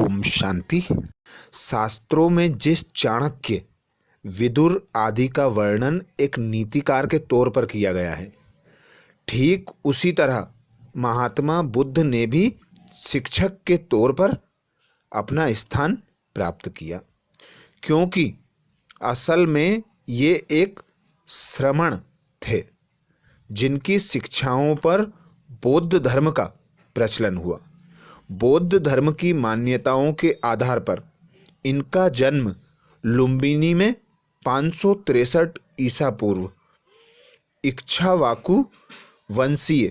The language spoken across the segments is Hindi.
ओम शांति। शास्त्रों में जिस चाणक्य, विदुर आदि का वर्णन एक नीतिकार के तौर पर किया गया है, ठीक उसी तरह महात्मा बुद्ध ने भी शिक्षक के तौर पर अपना स्थान प्राप्त किया, क्योंकि असल में ये एक श्रमण थे जिनकी शिक्षाओं पर बौद्ध धर्म का प्रचलन हुआ। बौद्ध धर्म की मान्यताओं के आधार पर इनका जन्म लुम्बिनी में 563 ईसा पूर्व इक्ष्वाकु वंशीय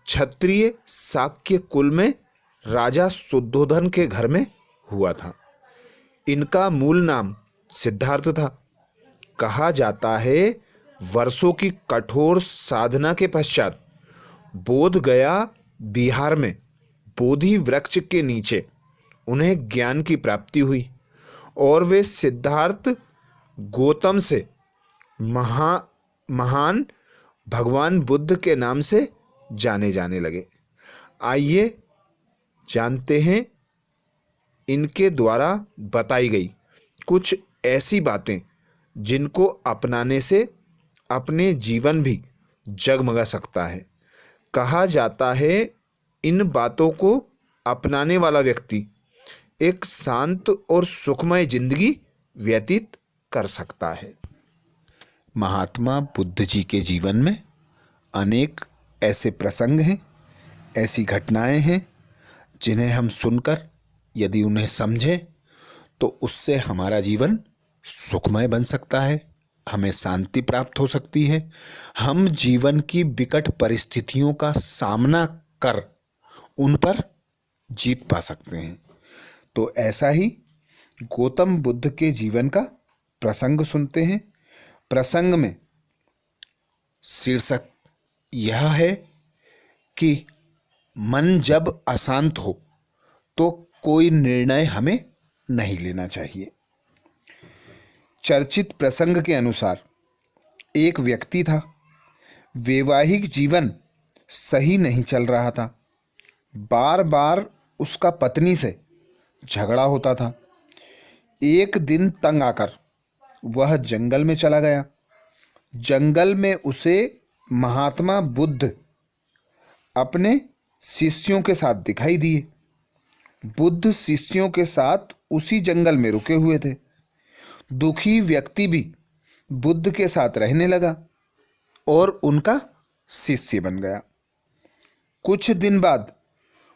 क्षत्रिय शाक्य कुल में राजा शुद्धोधन के घर में हुआ था। इनका मूल नाम सिद्धार्थ था। कहा जाता है वर्षों की कठोर साधना के पश्चात बोध गया बिहार में बोधि वृक्ष के नीचे उन्हें ज्ञान की प्राप्ति हुई और वे सिद्धार्थ गौतम से महान भगवान बुद्ध के नाम से जाने जाने लगे। आइए जानते हैं इनके द्वारा बताई गई कुछ ऐसी बातें जिनको अपनाने से अपने जीवन भी जगमगा सकता है। कहा जाता है इन बातों को अपनाने वाला व्यक्ति एक शांत और सुखमय जिंदगी व्यतीत कर सकता है। महात्मा बुद्ध जी के जीवन में अनेक ऐसे प्रसंग हैं, ऐसी घटनाएं हैं जिन्हें हम सुनकर यदि उन्हें समझें तो उससे हमारा जीवन सुखमय बन सकता है, हमें शांति प्राप्त हो सकती है, हम जीवन की विकट परिस्थितियों का सामना कर उन पर जीत पा सकते हैं। तो ऐसा ही गौतम बुद्ध के जीवन का प्रसंग सुनते हैं। प्रसंग में शीर्षक यह है कि मन जब अशांत हो तो कोई निर्णय हमें नहीं लेना चाहिए। चर्चित प्रसंग के अनुसार एक व्यक्ति था, वैवाहिक जीवन सही नहीं चल रहा था, बार बार उसका पत्नी से झगड़ा होता था। एक दिन तंग आकर वह जंगल में चला गया। जंगल में उसे महात्मा बुद्ध अपने शिष्यों के साथ दिखाई दिए। बुद्ध शिष्यों के साथ उसी जंगल में रुके हुए थे। दुखी व्यक्ति भी बुद्ध के साथ रहने लगा और उनका शिष्य बन गया। कुछ दिन बाद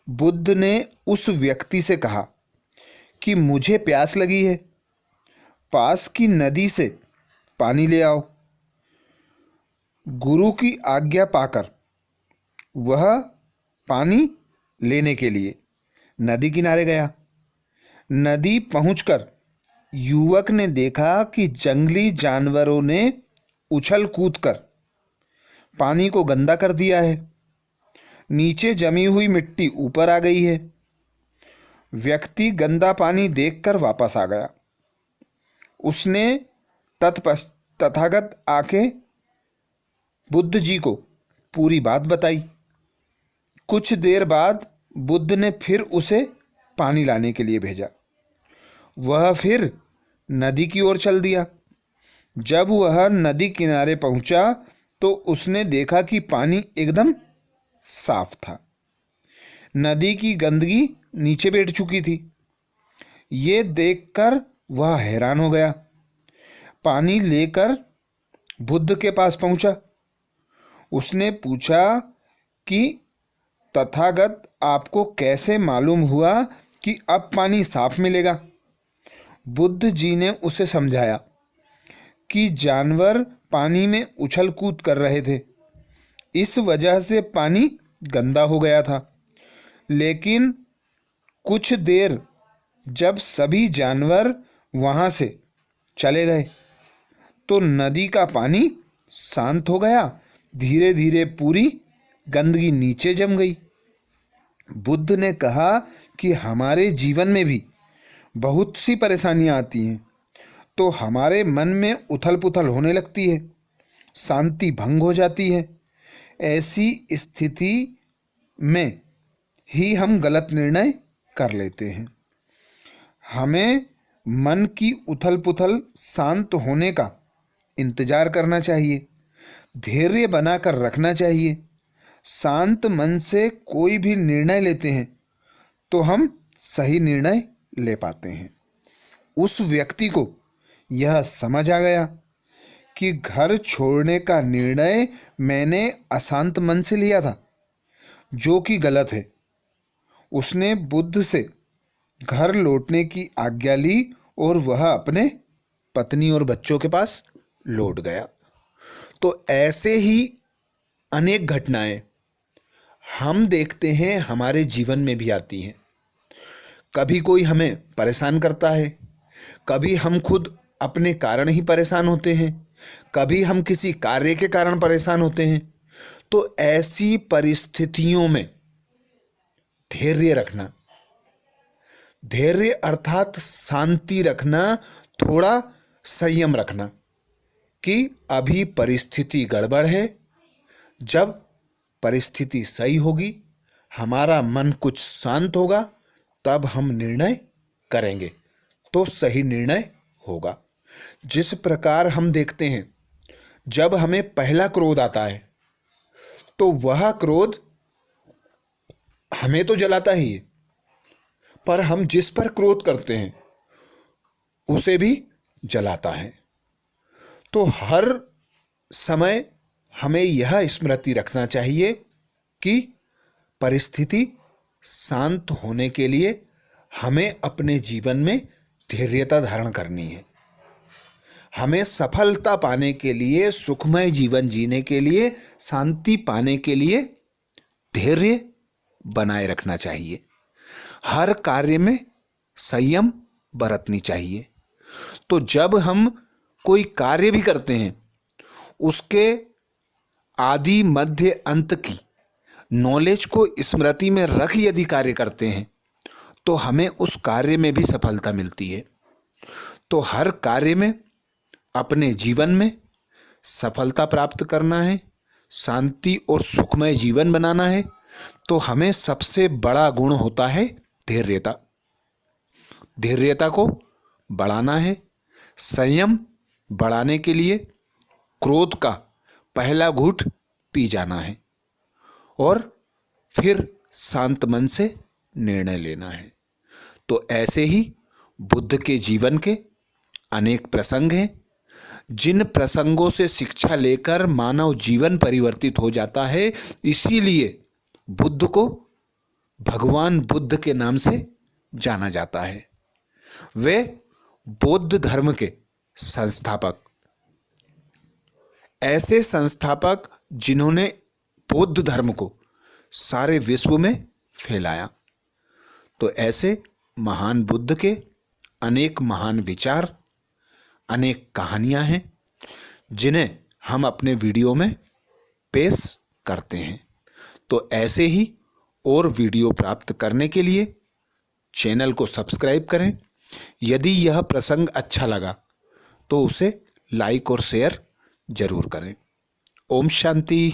बुद्ध ने उस व्यक्ति से कहा कि मुझे प्यास लगी है, पास की नदी से पानी ले आओ। गुरु की आज्ञा पाकर वह पानी लेने के लिए नदी किनारे गया। नदी पहुंचकर युवक ने देखा कि जंगली जानवरों ने उछल कूद कर पानी को गंदा कर दिया है। नीचे जमी हुई मिट्टी ऊपर आ गई है। व्यक्ति गंदा पानी देखकर वापस आ गया। उसने तथागत आके बुद्ध जी को पूरी बात बताई। कुछ देर बाद बुद्ध ने फिर उसे पानी लाने के लिए भेजा। वह फिर नदी की ओर चल दिया। जब वह नदी किनारे पहुंचा तो उसने देखा कि पानी एकदम साफ था। नदी की गंदगी नीचे बैठ चुकी थी। ये देखकर वह हैरान हो गया। पानी लेकर बुद्ध के पास पहुंचा। उसने पूछा कि तथागत आपको कैसे मालूम हुआ कि अब पानी साफ मिलेगा? बुद्ध जी ने उसे समझाया कि जानवर पानी में उछल कूद कर रहे थे, इस वजह से पानी गंदा हो गया था। लेकिन कुछ देर जब सभी जानवर वहाँ से चले गए तो नदी का पानी शांत हो गया। धीरे धीरे पूरी गंदगी नीचे जम गई। बुद्ध ने कहा कि हमारे जीवन में भी बहुत सी परेशानियां आती हैं तो हमारे मन में उथल पुथल होने लगती है, शांति भंग हो जाती है। ऐसी स्थिति में ही हम गलत निर्णय कर लेते हैं। हमें मन की उथल पुथल शांत होने का इंतजार करना चाहिए, धैर्य बनाकर रखना चाहिए। शांत मन से कोई भी निर्णय लेते हैं तो हम सही निर्णय ले पाते हैं। उस व्यक्ति को यह समझ आ गया कि घर छोड़ने का निर्णय मैंने अशांत मन से लिया था, जो कि गलत है। उसने बुद्ध से घर लौटने की आज्ञा ली और वह अपने पत्नी और बच्चों के पास लौट गया। तो ऐसे ही अनेक घटनाएं हम देखते हैं हमारे जीवन में भी आती हैं। कभी कोई हमें परेशान करता है, कभी हम खुद अपने कारण ही परेशान होते हैं, कभी हम किसी कार्य के कारण परेशान होते हैं। तो ऐसी परिस्थितियों में धैर्य रखना, धैर्य अर्थात शांति रखना, थोड़ा संयम रखना कि अभी परिस्थिति गड़बड़ है। जब परिस्थिति सही होगी, हमारा मन कुछ शांत होगा, तब हम निर्णय करेंगे तो सही निर्णय होगा। जिस प्रकार हम देखते हैं, जब हमें पहला क्रोध आता है तो वह क्रोध हमें तो जलाता ही है, पर हम जिस पर क्रोध करते हैं उसे भी जलाता है। तो हर समय हमें यह स्मृति रखना चाहिए कि परिस्थिति शांत होने के लिए हमें अपने जीवन में धैर्यता धारण करनी है। हमें सफलता पाने के लिए, सुखमय जीवन जीने के लिए, शांति पाने के लिए धैर्य बनाए रखना चाहिए। हर कार्य में संयम बरतनी चाहिए। तो जब हम कोई कार्य भी करते हैं, उसके आदि मध्य अंत की नॉलेज को स्मृति में रख यदि कार्य करते हैं तो हमें उस कार्य में भी सफलता मिलती है। तो हर कार्य में, अपने जीवन में सफलता प्राप्त करना है, शांति और सुखमय जीवन बनाना है, तो हमें सबसे बड़ा गुण होता है धैर्यता। धैर्यता को बढ़ाना है। संयम बढ़ाने के लिए क्रोध का पहला घूंट पी जाना है और फिर शांत मन से निर्णय लेना है। तो ऐसे ही बुद्ध के जीवन के अनेक प्रसंग हैं, जिन प्रसंगों से शिक्षा लेकर मानव जीवन परिवर्तित हो जाता है। इसीलिए बुद्ध को भगवान बुद्ध के नाम से जाना जाता है। वे बौद्ध धर्म के संस्थापक, ऐसे संस्थापक जिन्होंने बौद्ध धर्म को सारे विश्व में फैलाया। तो ऐसे महान बुद्ध के अनेक महान विचार, अनेक कहानियां हैं, जिन्हें हम अपने वीडियो में पेश करते हैं। तो ऐसे ही और वीडियो प्राप्त करने के लिए चैनल को सब्सक्राइब करें। यदि यह प्रसंग अच्छा लगा तो उसे लाइक और शेयर जरूर करें। ओम शांति।